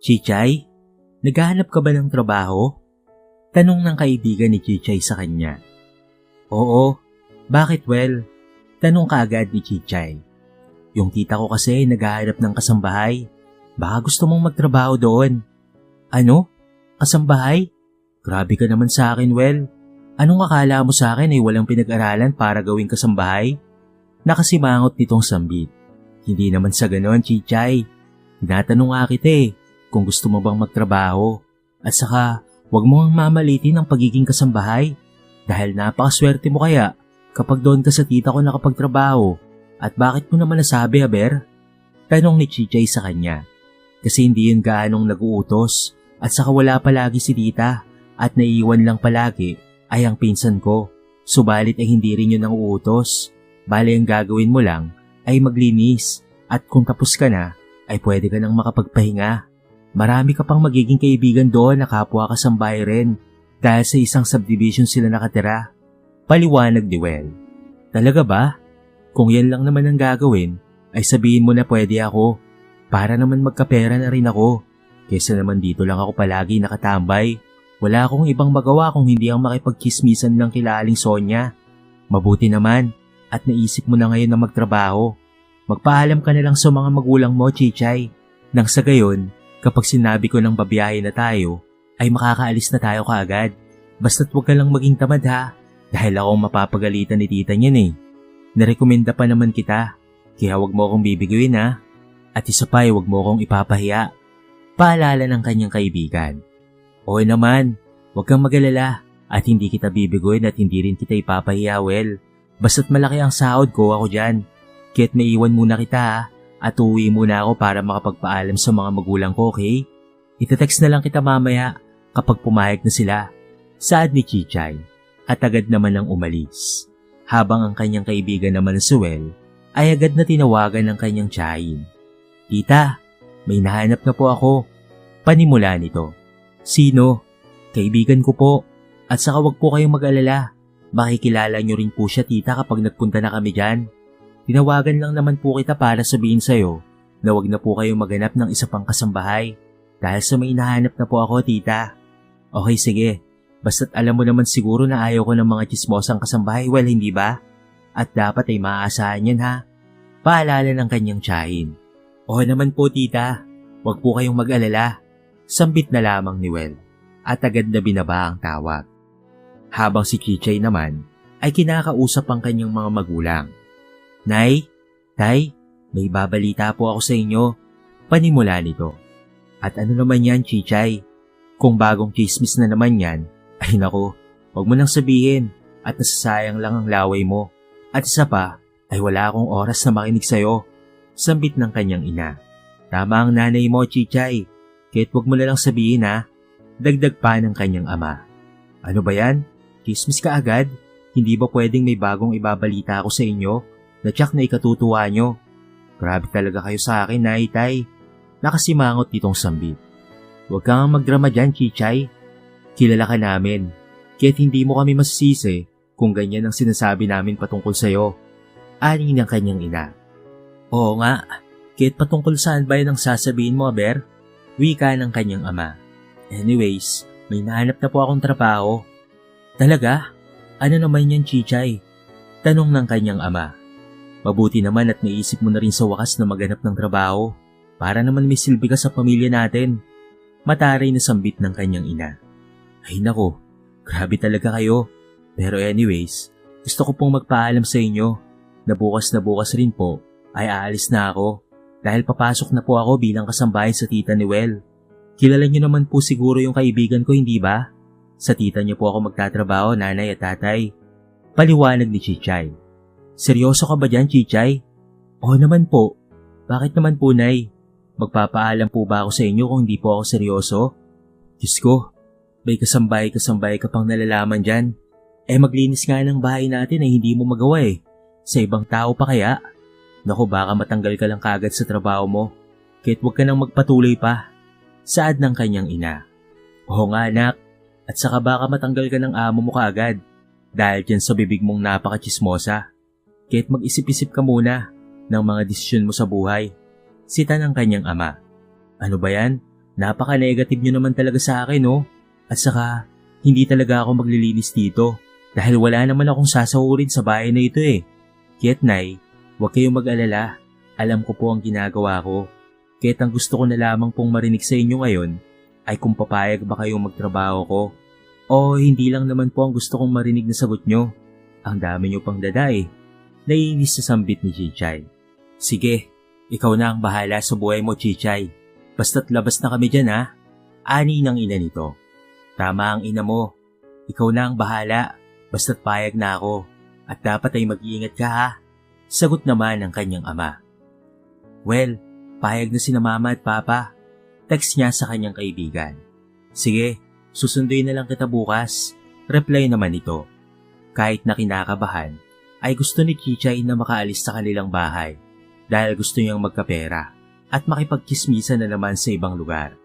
Chichay, naghahanap ka ba ng trabaho? Tanong ng kaibigan ni Chichay sa kanya. Oo, bakit Tanong kaagad ni Chichay. Yung tita ko kasi naghahanap ng kasambahay. Baka gusto mong magtrabaho doon. Ano? Kasambahay? Grabe ka naman sa akin, Anong akala mo sa akin ay walang pinag-aralan para gawing kasambahay? Nakasimangot nitong sambit. Hindi naman sa ganon, Chichay. Tinatanong nga kita kung gusto mo bang magtrabaho. At saka, huwag mo ang mamalitin ang pagiging kasambahay. Dahil napakaswerte mo kaya kapag doon ka sa tita ko nakapagtrabaho. At bakit mo naman nasabi, Aber? Tanong ni Chichay sa kanya. Kasi hindi yun gaanong nag-uutos at saka wala palagi si tita at naiiwan lang palagi ay ang pinsan ko. Subalit ay hindi rin yun ang uutos. Bale ang gagawin mo lang ay maglinis at kung tapos ka na ay pwede ka nang makapagpahinga. Marami ka pang magiging kaibigan doon na kapwa kasambahay rin dahil sa isang subdivision sila nakatira. Paliwanag ni Talaga ba? Kung yan lang naman ang gagawin, ay sabihin mo na pwede ako. Para naman magkapera na rin ako. Kesa naman dito lang ako palagi nakatambay. Wala akong ibang magawa kung hindi ang makipagkismisan ng kilaling Sonya. Mabuti naman at naisip mo na ngayon na magtrabaho. Magpaalam ka na lang sa mga magulang mo, Chichay. Nang sa gayon, kapag sinabi ko ng babiyahe na tayo, ay makakaalis na tayo kaagad. Basta't huwag ka lang maging tamad ha. Dahil akong mapapagalitan ni tita niyan Narekomenda pa naman kita, kaya wag mo akong bibiguin ha. At isa pa ay wag mo akong ipapahiya. Paalala ng kanyang kaibigan. Oo naman, wag kang mag-alala at hindi kita bibiguin at hindi rin kita ipapahiya, Basta't malaki ang sahod ko ako dyan. Kaya't maiwan muna kita ha, at uuwi muna ako para makapagpaalam sa mga magulang ko, okay? Itetext na lang kita mamaya kapag pumayag na sila. Saad ni Chichay at agad naman ang umalis. Habang ang kanyang kaibigan naman si ay agad na tinawagan ng kanyang tiyahin. Tita, may nahanap na po ako. Panimula nito. Sino? Kaibigan ko po. At saka wag po kayong mag-alala. Makikilala nyo rin po siya tita kapag nagpunta na kami dyan. Tinawagan lang naman po kita para sabihin sa'yo na wag na po kayong maghanap ng isa pang kasambahay. Dahil sa may nahanap na po ako tita. Okay sige. Basta't alam mo naman siguro na ayaw ko ng mga tsismosang kasambahay, hindi ba? At dapat ay maaasahan yan ha. Paalala ng kanyang tiyahin. Oo naman po tita, wag po kayong mag-alala. Sambit na lamang ni at agad na binaba ang tawag. Habang si Chichay naman ay kinakausap ang kanyang mga magulang. Nay, Tay, may babalita po ako sa inyo. Panimula nito. At ano naman yan, Chichay? Kung bagong chismis na naman yan, ay nako, wag mo nang sabihin at nasasayang lang ang laway mo. At isa pa, ay wala akong oras na makinig sa'yo. Sambit ng kanyang ina. Tama ang nanay mo, Chichay. Kahit wag mo na lang sabihin ha. Dagdag pa ng kanyang ama. Ano ba yan? Chismis ka agad? Hindi ba pwedeng may bagong ibabalita ako sa inyo na tiyak na ikatutuwa nyo? Grabe talaga kayo sa akin, Nay, Tay. Nakasimangot nitong sambit. Huwag kang magdrama dyan, Chichay. Kilala ka namin, kaya't hindi mo kami masisisi kung ganyan ang sinasabi namin patungkol sa'yo. Ani ng kanyang ina. Oo nga, kaya't patungkol saan ba yan ang sasabihin mo, Aber? Wika ng kanyang ama. Anyways, may nahanap na po akong trabaho. Talaga? Ano naman yan, Chichay? Tanong ng kanyang ama. Mabuti naman at naisip mo na rin sa wakas na maghanap ng trabaho para naman may silbi ka sa pamilya natin. Mataray na sambit ng kanyang ina. Ay nako, grabe talaga kayo. Pero anyways, gusto ko pong magpaalam sa inyo na bukas rin po ay aalis na ako dahil papasok na po ako bilang kasambahay sa tita ni Kilala niyo naman po siguro yung kaibigan ko, hindi ba? Sa tita niyo po ako magtatrabaho, nanay at tatay. Paliwanag ni Chichay. Seryoso ka ba dyan, Chichay? Oo naman po. Bakit naman po, Nay? Magpapaalam po ba ako sa inyo kung hindi po ako seryoso? Diyos ko, may kasambay ka pang nalalaman dyan. Maglinis nga ng bahay natin ay hindi mo magawa Sa ibang tao pa kaya? Naku, baka matanggal ka lang kaagad sa trabaho mo. Kahit huwag ka nang magpatuloy pa. Saad ng kanyang ina. Oo nga anak, at saka baka matanggal ka ng amo mo kaagad. Dahil dyan sa bibig mong napaka-chismosa. Kahit mag-isip-isip ka muna ng mga desisyon mo sa buhay. Sita ng kanyang ama. Ano ba yan? Napaka-negative nyo naman talaga sa akin, oh. At saka, hindi talaga ako maglilinis dito dahil wala naman akong sasahurin sa bahay na ito eh. Kaya't Nay, huwag kayong mag-alala. Alam ko po ang ginagawa ko. Kaya't ang gusto ko na lamang pong marinig sa inyo ngayon ay kung papayag ba kayong magtrabaho ko. O hindi lang naman po ang gusto kong marinig na sagot nyo. Ang dami nyo pang dada eh. Naiinis sa sambit ni Chichay. Sige, ikaw na ang bahala sa buhay mo, Chichay. Basta't labas na kami dyan ha. Ani ng ina nito. Tama ang ina mo. Ikaw na ang bahala. Basta't payag na ako. At dapat ay mag-iingat ka ha. Sagot naman ng kanyang ama. Well, payag na sina mama at papa. Text niya sa kanyang kaibigan. Sige, susunduin na lang kita bukas. Reply naman ito. Kahit na kinakabahan, ay gusto ni Chichay na makaalis sa kanilang bahay dahil gusto niyang magkapera at makipagkismisan na naman sa ibang lugar.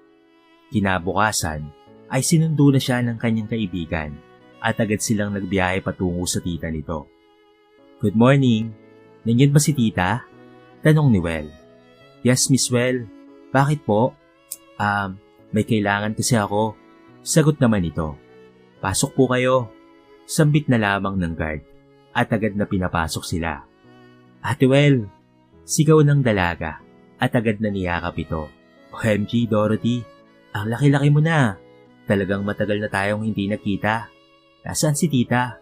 Kinabukasan ay sinundo na siya ng kanyang kaibigan at agad silang nagbiyahe patungo sa tita nito. Good morning! Nandiyan ba si tita? Tanong ni Well. Yes, Miss Well. Bakit po? May kailangan kasi ako. Sagot naman ito. Pasok po kayo. Sambit na lamang ng guard at agad na pinapasok sila. Ate Well, sigaw ng dalaga at agad na niyakap ito. OMG, Dorothy, ang laki-laki mo na. Talagang matagal na tayong hindi nakita. Nasaan si tita?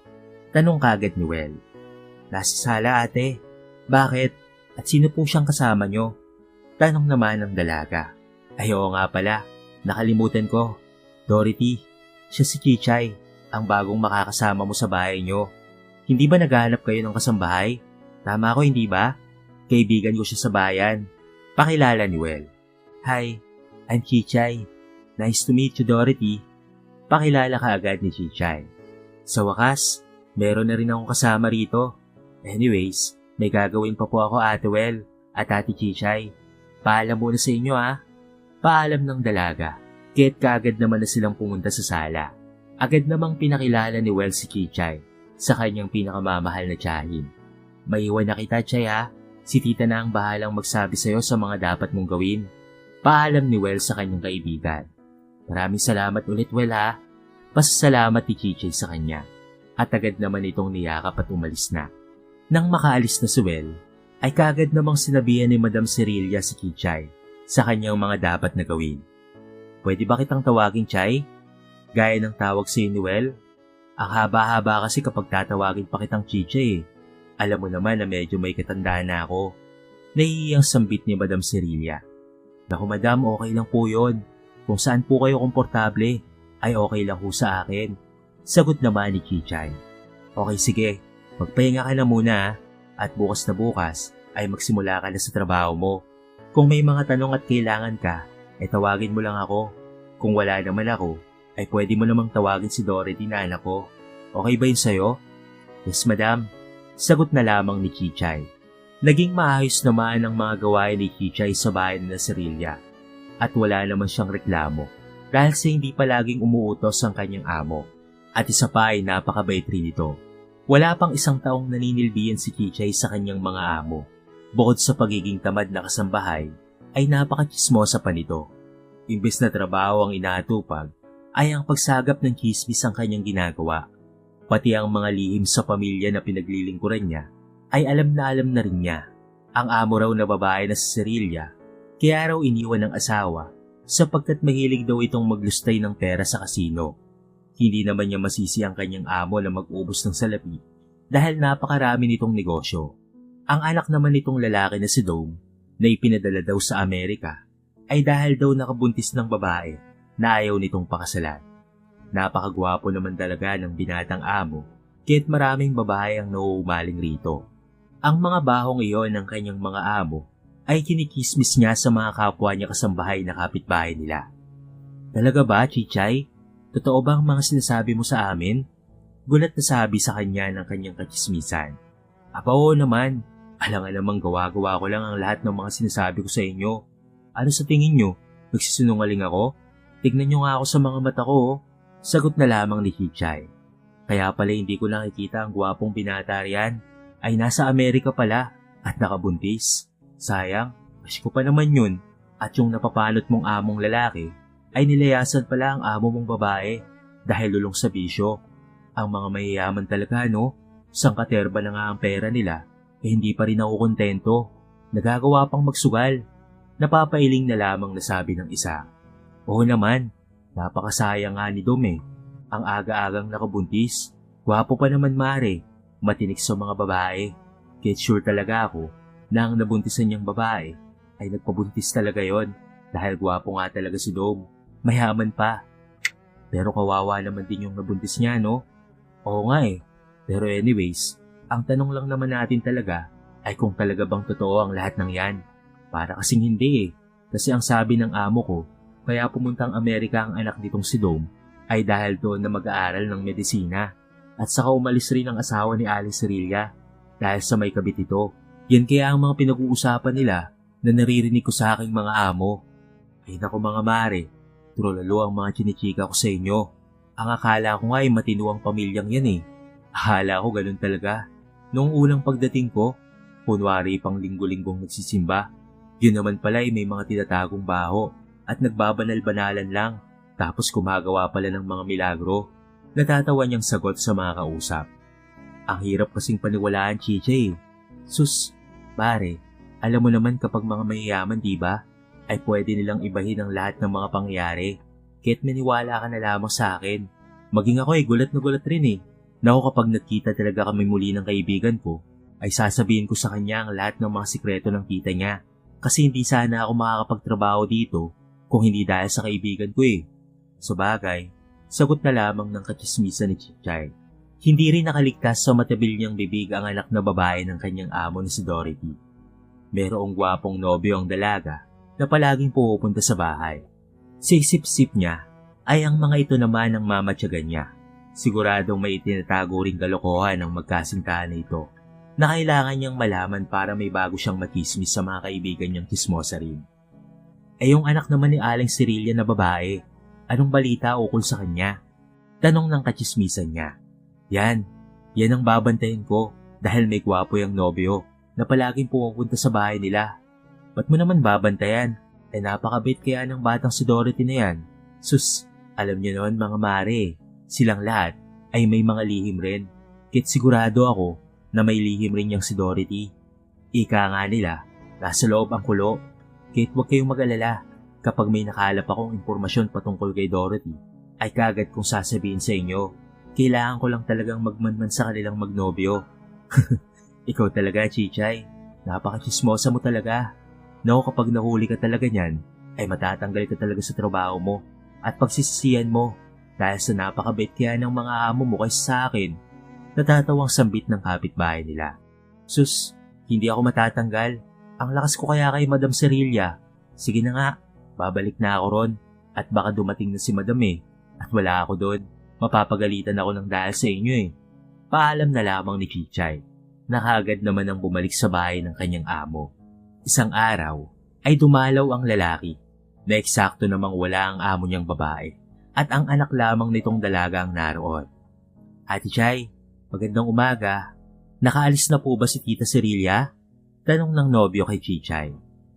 Tanong kagad ni Well. Nasa sala ate. Bakit? At sino po siyang kasama nyo? Tanong naman ng dalaga. Ay oo nga pala, nakalimutan ko. Dorothy, siya si Chichay, ang bagong makakasama mo sa bahay nyo. Hindi ba naghahanap kayo ng kasambahay? Tama ko, hindi ba? Kaibigan ko siya sa bayan. Pakilala ni Well. Hi, I'm Chichay. Nice to meet you, Dorothy. Pakilala ka agad ni Chichay. Sa wakas, meron na rin akong kasama rito. Anyways, may gagawin pa po ako, Ate Well at Ate Chichay. Paalam muna sa inyo ha. Paalam ng dalaga. Kaya't kaagad naman na silang pumunta sa sala. Agad namang pinakilala ni Well si Chichay sa kanyang pinakamamahal na tiyahin. Maiwan na kita, Chay ha. Si tita na ang bahalang magsabi sa'yo sa mga dapat mong gawin. Paalam ni Well sa kanyang kaibigan. Maraming salamat ulit, Well ha. Pasasalamat ni Chichay sa kanya. At agad naman itong niyakap at umalis na. Nang makaalis na si Well, ay kaagad namang sinabihan ni Madam Cerilia si Chichay sa kanyang mga dapat na gawin. Pwede ba kitang tawagin, Chay? Gaya ng tawag sa ni Well. Ang haba-haba kasi kapag tatawagin pa kitang Chichay eh. Alam mo naman na medyo may katandaan na ako. Nahihiyang sambit ni Madam Cerilia. Naku madam, okay lang po yun. Kung saan po kayo komportable, ay okay lang po sa akin. Sagot naman ni Chichay. Okay sige, magpahinga ka na muna at bukas na bukas ay magsimula ka na sa trabaho mo. Kung may mga tanong at kailangan ka, ay tawagin mo lang ako. Kung wala naman ako, ay pwede mo namang tawagin si Dorothy na anak ko. Okay ba yun sa'yo? Yes madam. Sagot na lamang ni Chichay. Naging maayos naman ang mga gawain ni Chichay sa bahay na Cerilia at wala naman siyang reklamo dahil sa hindi palaging umuutos ang kanyang amo. At isa pa ay napakabait rin ito. Wala pang isang taong naninilbihan si Chichay sa kanyang mga amo. Bukod sa pagiging tamad na kasambahay, ay napakachismosa pa nito. Imbes na trabaho ang inaatupag, ay ang pagsagap ng chismis ang kanyang ginagawa. Pati ang mga lihim sa pamilya na pinaglilingkuran niya, ay alam na rin niya. Ang amo raw na babae na si Cerilia, kaya raw iniwan ng asawa sapagkat mahilig daw itong maglustay ng pera sa kasino. Hindi naman niya masisi ang kanyang amo na mag-ubos ng salapi dahil napakarami nitong negosyo. Ang anak naman nitong lalaki na si Dome na ipinadala daw sa Amerika ay dahil daw nakabuntis ng babae na ayaw nitong pakasalan. Napakagwapo naman talaga ng binatang amo kaya't maraming babae ang nauumaling rito. Ang mga bahong iyon ng kanyang mga amo ay kinikismis niya sa mga kapwa niya kasambahay na kapitbahay nila. Talaga ba, Chichay? Totoo ba ang mga sinasabi mo sa amin? Gulat na sabi sa kanya ng kanyang kachismisan. Aba oo naman, alang-alamang gawa-gawa ko lang ang lahat ng mga sinasabi ko sa inyo. Ano sa tingin nyo? Nagsisinungaling ako? Tignan nyo nga ako sa mga mata ko oh. Sagot na lamang ni Chichay. Kaya pala hindi ko nakikita ang gwapong binata riyan. Ay nasa Amerika pala at nakabuntis. Sayang, wish ko pa naman yun. At yung napapalot mong among lalaki ay nilayasan pala ang amo mong babae dahil lulong sa bisyo. Ang mga mayayaman talaga, no? Sangkaterba na nga ang pera nila, hindi pa rin ako kontento. Nagagawa pang magsugal. Napapailing na lamang nasabi ng isa. Oo naman, napakasayang nga ni Dom eh. Ang aga-agang nakabuntis. Gwapo pa naman mare, matinik sa mga babae. Kaya sure talaga ako na ang nabuntisan niyang babae ay nagpabuntis talaga yon dahil gwapo nga talaga si Dom. Mayaman pa. Pero kawawa naman din yung nabuntis niya, no? Oo nga eh. Pero anyways, ang tanong lang naman natin talaga ay kung talaga bang totoo ang lahat ng yan. Para kasing hindi eh. Kasi ang sabi ng amo ko, kaya pumuntang Amerika ang anak nitong si Dom ay dahil doon na mag-aaral ng medisina. At saka umalis rin ang asawa ni Alice Sirilia dahil sa may kabit ito. Yan kaya ang mga pinag-uusapan nila na naririnig ko sa aking mga amo. Ay naku mga mare, trolalo ang mga chinichika ko sa inyo. Ang akala ko nga ay matino ang pamilyang yan eh. Akala ko ganun talaga. Noong unang pagdating ko, kunwari pang linggo-linggong nagsisimba. Yun naman pala ay may mga tinatagong baho at nagbabanal-banalan lang. Tapos gumagawa pala ng mga milagro. Natatawa niyang sagot sa mga kausap. Ang hirap kasing paniwalaan, Chiche. Sus, pare, alam mo naman kapag mga mayayaman, diba, ay pwede nilang ibahin ang lahat ng mga pangyayari. Kahit maniwala ka na lamang sa akin. Maging ako gulat na gulat rin eh. Naku kapag nagkita talaga kami muli ng kaibigan ko, ay sasabihin ko sa kanya ang lahat ng mga sikreto ng tita niya. Kasi hindi sana ako makakapagtrabaho dito kung hindi dahil sa kaibigan ko eh. Sa bagay, sagot na lamang ng katsismisan ni Chichay. Hindi rin nakaligtas sa matabil niyang bibig ang anak na babae ng kanyang amo na si Dorothy. Merong gwapong nobyo ang dalaga na palaging pupunta sa bahay. Sa isip-isip niya ay ang mga ito naman ang mamatyagan niya. Siguradong may itinatago ring kalokohan ng magkasintahan na ito na kailangan niyang malaman para may bago siyang matismis sa mga kaibigan niyang kismosa rin. Yung anak naman ni Aling Sirilia na babae, anong balita ukol sa kanya? Tanong ng katsismisan niya. Yan ang babantayin ko dahil may gwapo yung nobyo na palaging pupunta sa bahay nila. Ba't mo naman babantayan? Napakabait kaya ng batang si Dorothy na yan. Sus, alam niyo noon mga mare, silang lahat ay may mga lihim rin. Kit sigurado ako na may lihim rin niyang si Dorothy. Ika nga nila, nasa loob ang kulo. Kit huwag kayong mag-alala. Kapag may nakalap akong impormasyon patungkol kay Dorothy, ay kagad kong sasabihin sa inyo. Kailangan ko lang talagang magmanman sa kanilang magnobyo. Ikaw talaga, Chichay. Napaka-chismosa mo talaga. Naku kapag nahuli ka talaga niyan, ay matatanggal ka talaga sa trabaho mo at pagsisisihan mo dahil sa napakabait kaya ng mga amo mo kaysa sa akin. Natatawang sambit ng kapitbahay nila. Sus, hindi ako matatanggal. Ang lakas ko kaya kay Madam Sirilia. Sige na nga, babalik na ako ron at baka dumating na si Madam at wala ako doon. Mapapagalitan ako ng dahil sa inyo Paalam na lamang ni Chichay. Nakagad naman ang bumalik sa bahay ng kanyang amo. Isang araw ay dumalaw ang lalaki na eksakto namang wala ang amo niyang babae at ang anak lamang nitong dalaga ang naroon. Ate Chay, magandang umaga. Nakaalis na po ba si Tita Sirilia? Tanong ng nobyo kay Chichay.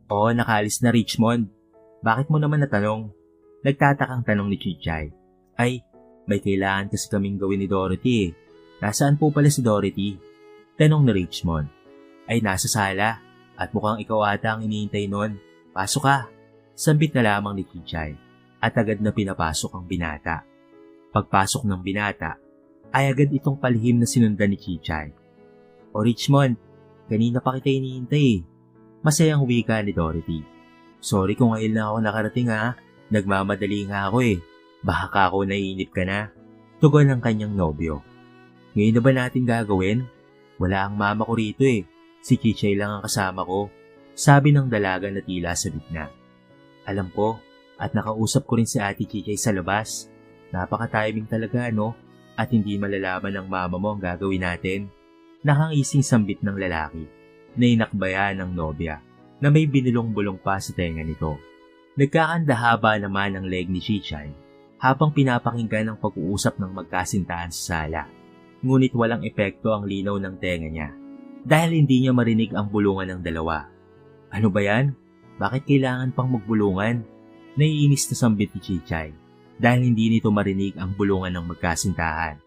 Oo, nakaalis na Richmond. Bakit mo naman natanong? Nagtatakang tanong ni Chichay. Ay, may kailangan kasi kaming gawin ni Dorothy Nasaan po pala si Dorothy? Tanong ni Richmond. Ay nasa sala at mukhang ikaw ata ang iniintay nun. Pasok ka. Sambit na lamang ni Chichay at agad na pinapasok ang binata. Pagpasok ng binata ay agad itong palihim na sinundan ni Chichay. O Richmond, kanina pa kita iniintay Masayang wika ni Dorothy. Sorry kung ngayon na ako nakarating Nagmamadali nga ako Baka ka ako naiinip ka na. Tugon ng kanyang nobyo. Ngayon na ba natin gagawin? Wala ang mama ko rito Si Chichay lang ang kasama ko. Sabi ng dalaga na tila sabik na. Alam ko, at nakausap ko rin si Ate Chichay sa labas. Napaka-timing talaga At hindi malalaman ng mama mo ang gagawin natin. Nakangising sambit ng lalaki na inakbayan ng nobya na may binulong-bulong pa sa tenga nito. Nagkakandahaba naman ang leg ni Chichay habang pinapakinggan ang pag-uusap ng magkasintahan sa sala. Ngunit walang epekto ang linaw ng tenga niya dahil hindi niya marinig ang bulungan ng dalawa. Ano ba yan? Bakit kailangan pang magbulungan? Naiinis na sambit ni Chichay dahil hindi nito marinig ang bulungan ng magkasintahan.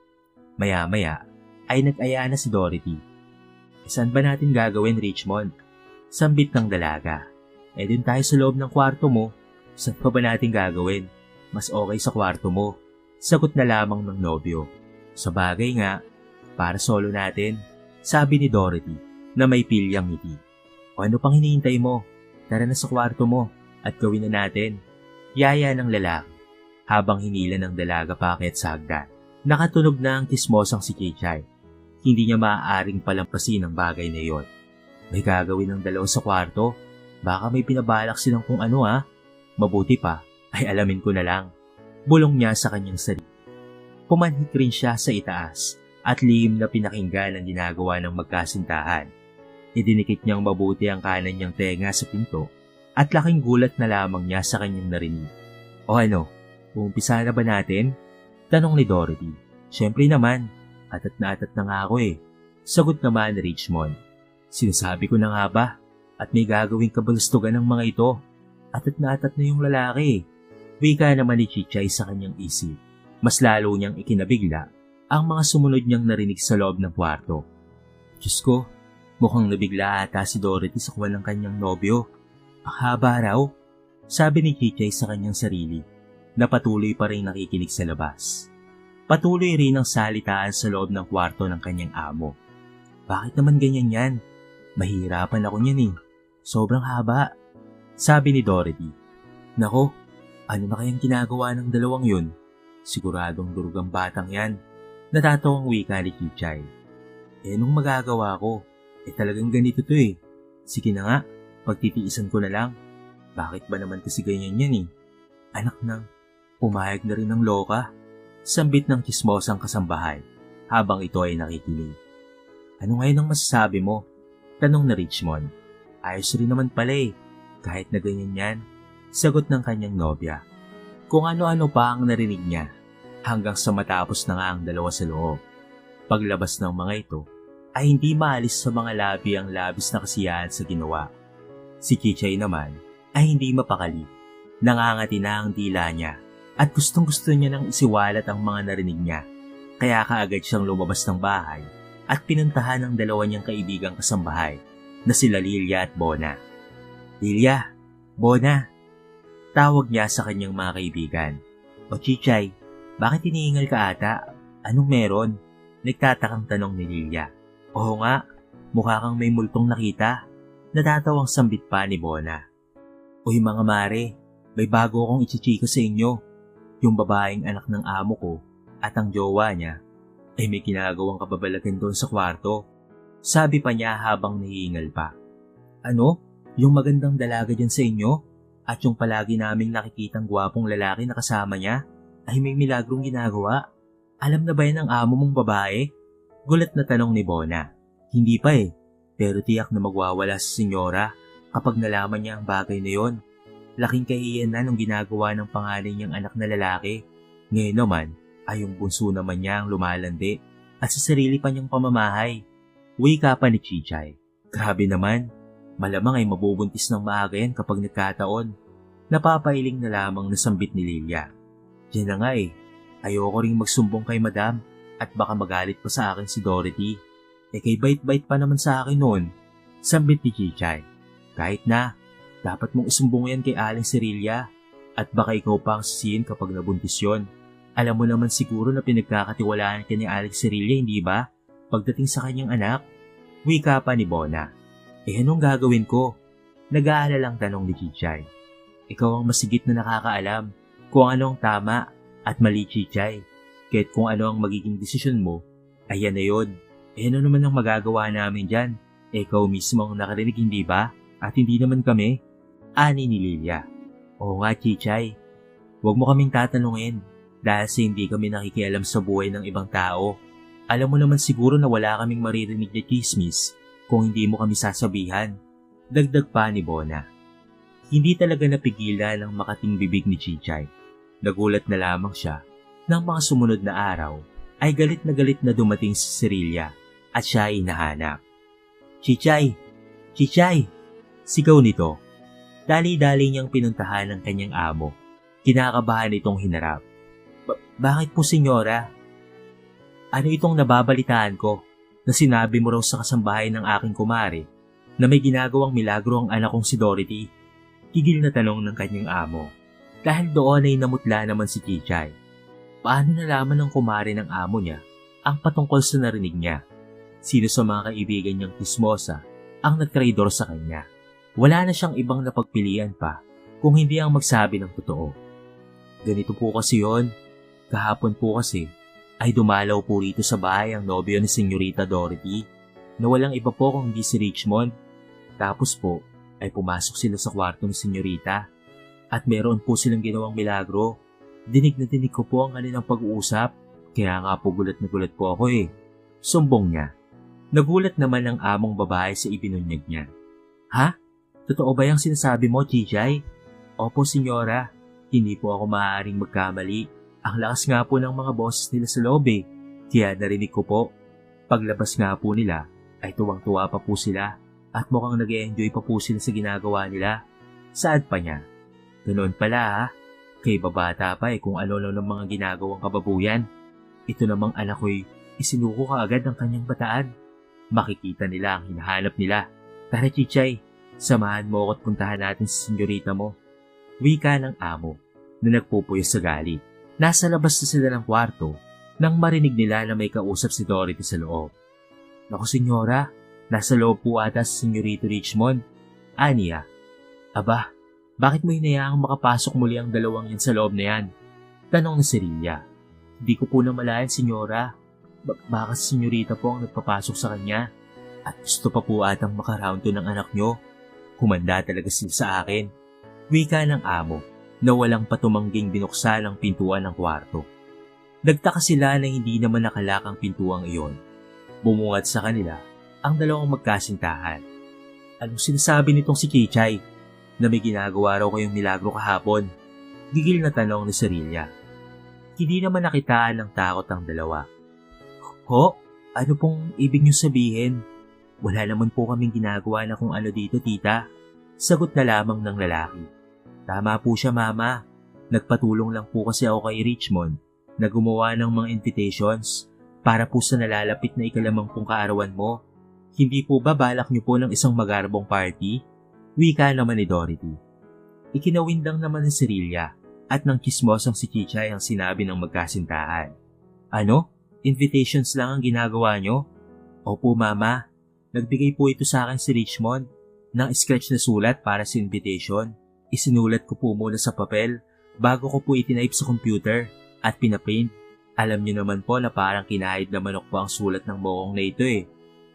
Maya-maya ay nag-aya na si Dorothy. Saan ba natin gagawin, Richmond? Sambit ng dalaga. Dun tayo sa loob ng kwarto mo. Saan pa ba natin gagawin? Mas okay sa kwarto mo. Sagot na lamang ng nobyo. Sa bagay nga, para solo natin, sabi ni Dorothy na may pilyang ngiti. O ano pang hinihintay mo? Tara na sa kwarto mo at gawin na natin. Yaya ng lalaki habang hinila ng dalaga paakyat sa hagdan. Nakatunog na ang kismosang si Chichay. Hindi niya maaaring palampasin ang bagay na iyon. May gagawin ng dalawa sa kwarto. Baka may pinabalak silang kung ano Mabuti pa ay alamin ko na lang. Bulong niya sa kanyang sarili. Pumanhik rin siya sa itaas at lihim na pinakinggan ang ginagawa ng magkasintahan. Idinikit niyang mabuti ang kanan niyang tenga sa pinto at laking gulat na lamang niya sa kanyang narinig. O ano, umpisa na ba natin? Tanong ni Dorothy. Siyempre naman, atat na nga ako Sagot naman ni Richmond. Sinasabi ko na nga ba, at may gagawing kabalastugan ng mga ito. Atat na yung lalaki. Wika naman ni Chichay sa kanyang isip. Mas lalo niyang ikinabigla ang mga sumunod niyang narinig sa loob ng kwarto. Diyos ko, mukhang nabigla ata si Dorothy sa kuwan ng kanyang nobyo. Ang haba raw, sabi ni Chichay sa kanyang sarili, na patuloy pa rin nakikinig sa labas. Patuloy rin ang salitaan sa loob ng kwarto ng kanyang amo. Bakit naman ganyan yan? Mahihirapan ako niyan Sobrang haba, sabi ni Dorothy. Nako, ano na kayang ginagawa ng dalawang yun? Siguradong durugang batang yan. Natatawang wika ni Chichay. Nung magagawa ko? Talagang ganito to Sige na nga, pagtitiisan ko na lang. Bakit ba naman kasi ganyan yan Anak nang, pumayag na rin ng loka. Sambit ng kismosang kasambahay habang ito ay nakikinig. Ano ngayon ang masasabi mo? Tanong na Richmond. Ayos rin naman pala kahit na ganyan yan. Sagot ng kanyang nobya. Kung ano-ano pa ang narinig niya hanggang sa matapos na nga ang dalawa sa loob. Paglabas ng mga ito ay hindi maalis sa mga labi ang labis na kasiyahan sa ginawa. Si Chichay naman ay hindi mapakali. Nangangati na ang dila niya at gustong-gusto niya nang isiwalat ang mga narinig niya. Kaya kaagad siyang lumabas ng bahay at pinuntahan ng dalawa niyang kaibigang kasambahay na sila Lilia at Bona. Lilia, Bona, tawag niya sa kanyang mga kaibigan. O Chichay, bakit iniingal ka ata? Anong meron? Nagtatakang tanong ni Lilia. Oo nga, mukha kang may multong nakita. Natatawang sambit pa ni Bona. Uy mga mare, may bago akong ichichika sa inyo. Yung babaeng anak ng amo ko at ang jowa niya ay may ginagawang kababalagan doon sa kwarto. Sabi pa niya habang nahihingal pa. Ano? Yung magandang dalaga dyan sa inyo? At yung palagi naming nakikitang gwapong lalaki na kasama niya ay may milagrong ginagawa? Alam na ba yan ang amo mong babae? Gulat na tanong ni Bona. Hindi pa pero tiyak na magwawala sa senyora kapag nalaman niya ang bagay na yon. Laking kahiyan na nung ginagawa ng panganay niyang anak na lalaki. Ngayon naman ay yung bunso naman niya ang lumalandi at sa sarili pa niyang pamamahay. Wika pa ni Chichay. Grabe naman, malamang ay mabubuntis ng maaga yan kapag nagkataon. Napapailing na lamang nasambit ni Lilia. Yan na nga ayoko ring magsumbong kay madam at baka magalit pa sa akin si Dorothy. Kay bait-bait pa naman sa akin noon. Sambit ni Chichay. Kahit na, dapat mong isumbong yan kay Aling Cerilia at baka ikaw pa ang sisihin kapag nabuntis yon. Alam mo naman siguro na pinagkakatiwalaan ka ni Aling Cerilia, hindi ba? Pagdating sa kanyang anak, wika pa ni Bona. Anong gagawin ko? Nag-aalalang tanong ni Chichay. Ikaw ang masigit na nakakaalam kung ano ang tama at mali, Chichay. Kahit kung ano ang magiging desisyon mo, ayan na yun. Ano naman ang magagawa namin dyan? Ikaw mismo ang nakarinig, hindi ba? At hindi naman kami. Ani ni Lilia. Oo nga, Chichay. Huwag mo kaming tatanungin dahil sa hindi kami nakikialam sa buhay ng ibang tao. Alam mo naman siguro na wala kaming maririnig na chismis kung hindi mo kami sasabihan. Dagdag pa ni Bona. Hindi talaga napigilan ang makating bibig ni Chichay. Nagulat na lamang siya nang mga sumunod na araw ay galit na dumating si Cerilia at siya ay nahanap. Chichay! Chichay! Sigaw nito. Dali-dali niyang pinuntahan ng kanyang amo. Kinakabahan itong hinarap. Bakit po, senyora? Ano itong nababalitaan ko na sinabi mo raw sa kasambahay ng aking kumare na may ginagawang milagro ang anak kong si Dorothy? Tigil na tanong ng kanyang amo. Dahil doon ay namutla naman si Chichay. Paano nalaman ng kumare ng amo niya ang patungkol sa narinig niya? Sino sa mga kaibigan niyang tismosa ang nagtraidor sa kanya? Wala na siyang ibang napagpilian pa kung hindi ang magsabi ng totoo. Ganito po kasi yon. Kahapon po kasi ay dumalaw po rito sa bahay ang nobyo ni Senyorita Dorothy na walang iba po kung hindi si Richmond. Tapos po ay pumasok sila sa kwarto ni Senyorita at meron po silang ginawang milagro. Dinig na dinig ko po ang kanilang pag-uusap, kaya nga po gulat na gulat po ako eh. Sumbong niya. Nagulat naman ang among babae sa ibinunyag niya. Ha? Totoo ba yung sinasabi mo, Chichay? Opo, senyora. Hindi po ako maaaring magkamali. Ang lakas nga po ng mga boses nila sa loob eh. Kaya narinig ko po. Paglabas nga po nila, ay tuwang-tuwa pa po sila at mukhang nag-e-enjoy pa po sila sa ginagawa nila. Saan pa niya? Ganoon pala ha. Kay babata pa eh kung ano lang ng mga ginagawang kababuyan. Ito namang anak ko'y isinuko kaagad ng kanyang bataan. Makikita nila ang hinahanap nila. Tara Chichay, samahan mo ako't puntahan natin sa senyorita mo. Wika ng amo na nagpupuyo sa galit. Nasa labas na sila ng kwarto nang marinig nila na may kausap si Dorothy sa loob. Naku senyora, nasa loob po ata si Senyorito Richmond. Aniya. Aba, bakit mo hinayaang makapasok muli ang dalawang yan sa loob na yan? Tanong ni Celia. Hindi ko po namalayan senyora. Baka si Senyorita po ang nagpapasok sa kanya. At gusto pa po atang makaround to ng anak nyo. Kumanda talaga sila sa akin. Wika ng amo na walang patumangging binuksan ang pintuan ng kwarto. Nagtaka sila na hindi naman nakalak ang pintuang iyon. Bumungad sa kanila ang dalawang magkasintahan. Anong sinasabi nitong si Chichay? Na may ginagawa raw kayong milagro kahapon? Gigil na tanong ni Celia. Hindi naman nakitaan ng takot ang dalawa. Ho? Ano pong ibig niyo sabihin? Wala naman po kaming ginagawa na kung ano dito, tita. Sagot na lamang ng lalaki. Tama po siya, mama. Nagpatulong lang po kasi ako kay Richmond na gumawa ng mga invitations para po sa nalalapit na ika-10 kaarawan mo. Hindi po ba balak niyo po ng isang magarbong party? Wika naman ni Dorothy. Ikinawin lang naman ni Celia at ng kismosang si Chichay ang sinabi ng magkasintahan. Ano? Invitations lang ang ginagawa niyo? Opo, mama. Nagbigay po ito sa akin si Richmond ng sketch na sulat para sa invitation. Isinulat ko po muna sa papel bago ko po itinape sa computer at pinaprint. Alam niyo naman po na parang kinahid na manok po ang sulat ng mokong na ito eh.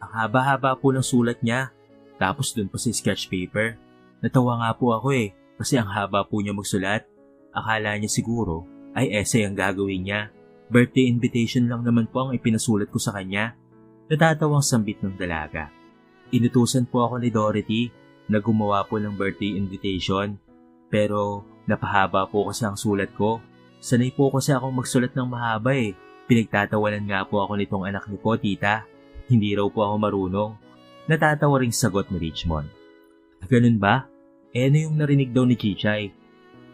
Ang haba-haba po ng sulat niya. Tapos dun pa sa sketch paper. Natawa nga po ako eh kasi ang haba po niya magsulat. Akala niya siguro ay essay ang gagawin niya. Birthday invitation lang naman po ang ipinasulat ko sa kanya. Natatawang sambit ng dalaga. Inutusan po ako ni Dorothy na gumawa po ng birthday invitation. Pero napahaba po kasi ang sulat ko. Sanay po kasi akong magsulat ng mahaba eh. Pinagtatawanan nga po ako nitong anak niyo po, tita. Hindi raw po ako marunong. Natatawa ring sagot ni Richmond. Ganun ba? Ano yung narinig daw ni Chichay?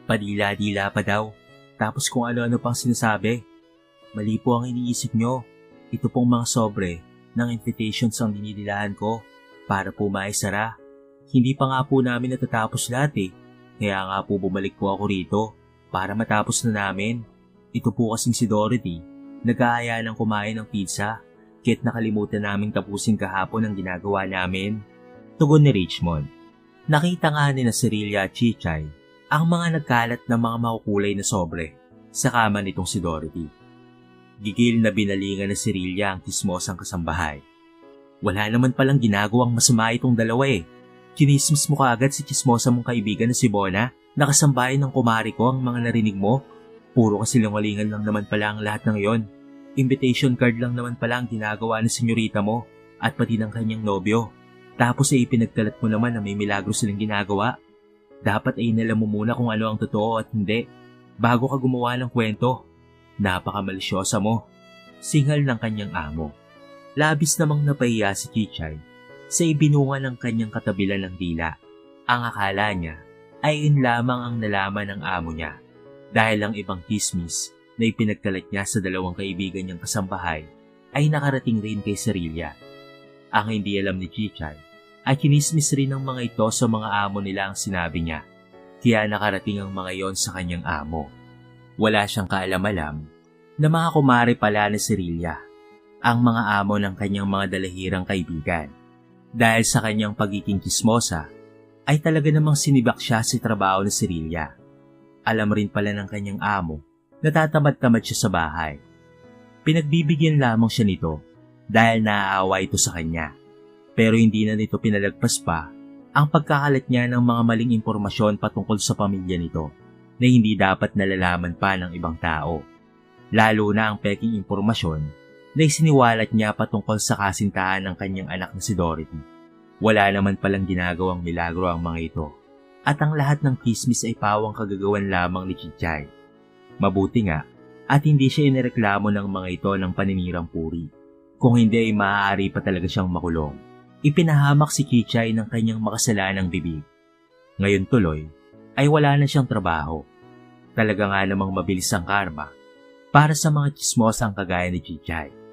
Padila-dila pa daw. Tapos kung ano-ano pang sinasabi. Mali po ang iniisip nyo. Ito pong mga sobre ng invitations ang dinidilahan ko para po maisara. Hindi pa nga po namin natatapos lahat eh. Kaya nga po bumalik po ako rito para matapos na namin. Ito po kasing si Dorothy, nag-aaya ng kumain ng pizza kahit nakalimutan naming tapusin kahapon ang ginagawa namin. Tugon ni Richmond. Nakita nga ni na Celia at Chichay ang mga nagkalat na mga makukulay na sobre sa kama nitong si Dorothy. Gigil na binalingan ni Celia ang tismosang kasambahay. Wala naman palang ginagawang masama itong dalawa eh. Kinismis mo kaagad si chismosa mong kaibigan na si Bona, nakasambahay ng kumari ko ang mga narinig mo. Puro kasilungalingan lang naman pala ang lahat ng yon. Invitation card lang naman pala ang ginagawa ng senyorita mo at pati ng kanyang nobyo. Tapos ay ipinagkalat mo naman na may milagro silang ginagawa. Dapat ay inalam mo muna kung ano ang totoo at hindi, bago ka gumawa ng kwento. Napakamalisyosa mo. Singal ng kanyang amo. Labis namang napahiya si Chichay sa ibinunga ng kanyang katabilan ng dila. Ang akala niya ay yun lamang ang nalaman ng amo niya dahil ang ibang chismis na ipinagkalat niya sa dalawang kaibigan niyang kasambahay ay nakarating rin kay Cerilla. Ang hindi alam ni Chichay ay kinismis rin ng mga ito sa mga amo nila ang sinabi niya, kaya nakarating ang mga yon sa kanyang amo. Wala siyang kaalam-alam na mga kumare pala ni Cerilla ang mga amo ng kanyang mga dalahirang kaibigan. Dahil sa kanyang pagiging chismosa, ay talaga namang sinibak siya sa trabaho ni Cerilla. Alam rin pala ng kanyang amo na tatamad-tamad siya sa bahay. Pinagbibigyan lamang siya nito dahil naaawa ito sa kanya. Pero hindi na nito pinalagpas pa ang pagkakalat niya ng mga maling impormasyon patungkol sa pamilya nito na hindi dapat nalalaman pa ng ibang tao. Lalo na ang peking impormasyon na isiniwalat niya patungkol sa kasintahan ng kanyang anak na si Dorothy. Wala naman palang ginagawang milagro ang mga ito at ang lahat ng chismis ay pawang kagagawan lamang ni Chichay. Mabuti nga at hindi siya inireklamo ng mga ito ng paninirang puri. Kung hindi ay maaari pa talaga siyang makulong. Ipinahamak si Chichay ng kanyang makasalanang bibig. Ngayon tuloy ay wala na siyang trabaho. Talaga nga namang mabilis ang karma para sa mga chismosang kagaya ni Chichay.